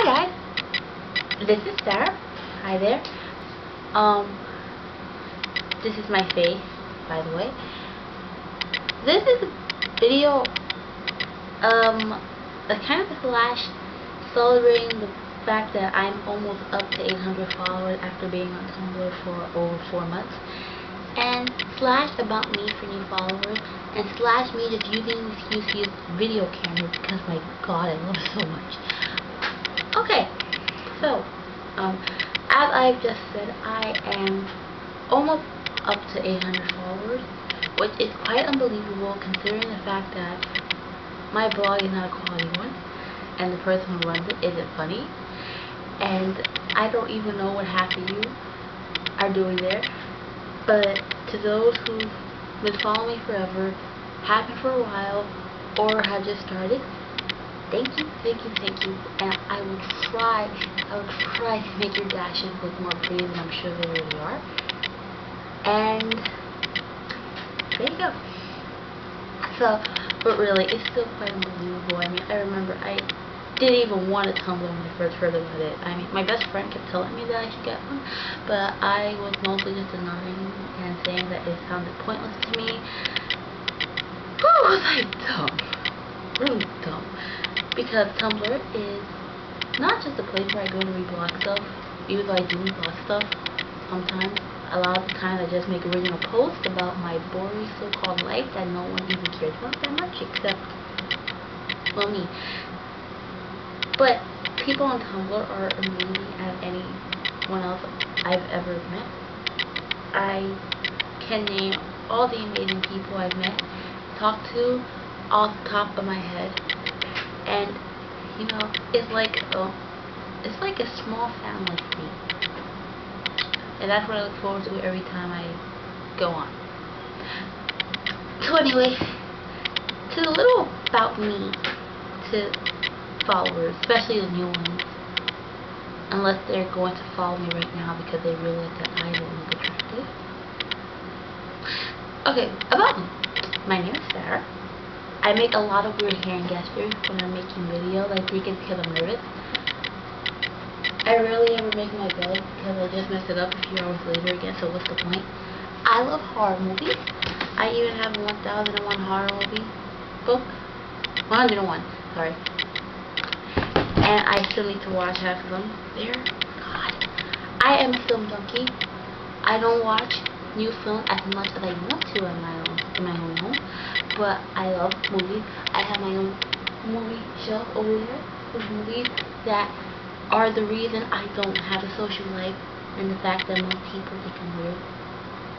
Hi guys, this is Sarah. Hi there. Um, this is my face, by the way. This is a video, a kind of a slash celebrating the fact that I'm almost up to 800 followers after being on Tumblr for over 4 months, and slash about me for new followers, and slash me just using the excuse to use video cameras because my god, I love it so much. Okay, so, as I've just said, I am almost up to 800 followers, which is quite unbelievable considering the fact that my blog is not a quality one, and the person who runs it isn't funny, and I don't even know what half of you are doing there. But to those who've been following me forever, have been for a while, or have just started, thank you, and I will try to make your dashes look more pretty than I'm sure they already are. And there you go. So, but really, it's still quite unbelievable. I mean, I remember I didn't even want a Tumblr when I first heard about it. I mean, my best friend kept telling me that I should get one, but I was mostly just denying and saying that it sounded pointless to me. Whew, was I dumb. Really dumb. Because Tumblr is not just a place where I go to reblog stuff, even though I do reblog stuff sometimes. A lot of the time I just make original posts about my boring so-called life that no one even cares about that much except, well, me. But people on Tumblr are amazing as anyone else I've ever met. I can name all the amazing people I've met, talked to, off the top of my head. And, you know, it's like a small family to me. And that's what I look forward to every time I go on. So anyway, to a little about me, to followers, especially the new ones, unless they're going to follow me right now because they realize that I don't look attractive. Okay, about me. My name is Sarah. I make a lot of weird hand gestures when I'm making videos. I think it's because I'm nervous. I rarely ever make my bed because I just messed it up a few hours later again, so what's the point? I love horror movies. I even have a 1001 horror movie book. 101, sorry. And I still need to watch half of them. There, God. I am a film junkie. I don't watch new films as much as I want to in my own home, but I love movies. I have my own movie shelf over there with movies that are the reason I don't have a social life, and the fact that most people think I'm weird,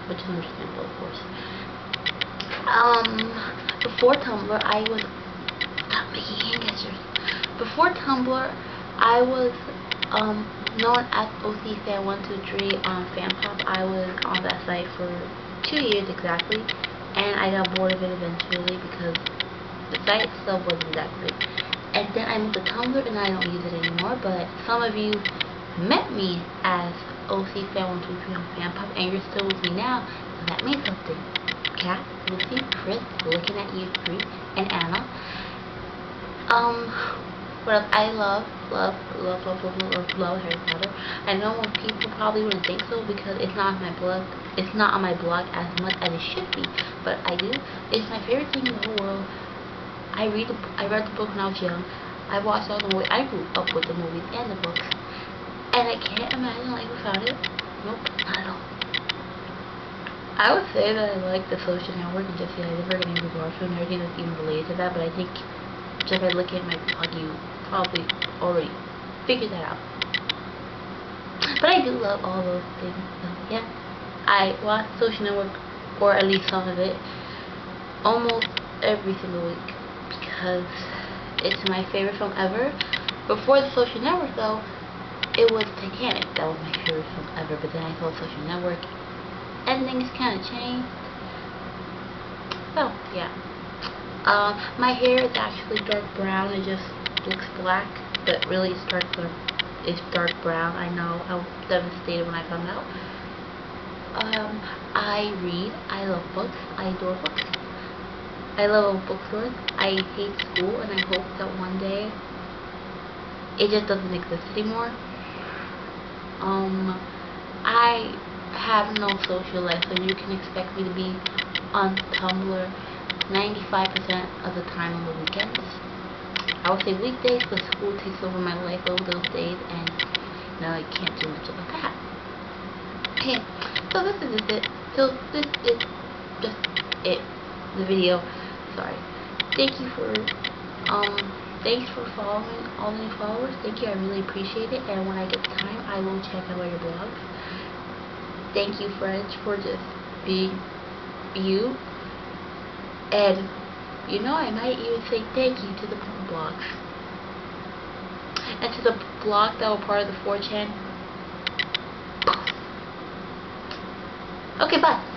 which is understandable, of course. Before Tumblr, I was stop making hand gestures. Before Tumblr, I was known as OC Fan 123 on FanPop. I was on that site for 2 years exactly, and I got bored of it eventually because the site itself wasn't that great. And then I moved to Tumblr and I don't use it anymore, but some of you met me as OC Fan 123 on FanPop and you're still with me now, so that means something. Kat, Lucy, Chris, looking at you three, and Anna. What else? I love Harry Potter. I know most people probably wouldn't think so because it's not on my blog. It's not on my blog as much as it should be, but I do. It's my favorite thing in the whole world. I read the book when I was young. I watched all the movies. I grew up with the movies and the books, and I can't imagine life without it. Nope, not at all. I would say that I like the Social Network and Jesse Eisenberg and Andrew Garfield and everything that's even related to that, but I think just by looking at my blog, you probably already figured that out. But I do love all those things. So yeah, I watch Social Network, or at least some of it, almost every single week because it's my favorite film ever. Before the Social Network, though, it was Titanic. That was my favorite film ever. But then I saw Social Network, and things kind of changed. So yeah. My hair is actually dark brown. It just looks black, but really it's dark brown. I know. I was devastated when I found out. I read. I love books. I adore books. I love bookstores. I hate school, and I hope that one day it just doesn't exist anymore. I have no social life, so you can expect me to be on Tumblr 95% of the time on the weekends. I would say weekdays, but school takes over my life over those days, and I can't do much about that. Okay, so this is just it. So this is just it. The video. Sorry. Thanks for following all the new followers. Thank you. I really appreciate it. And when I get time, I will check out all your blogs. Thank you, friends, for just being you. And I might even say thank you to the porn blogs and to the blogs that were part of the 4chan. Okay, bye.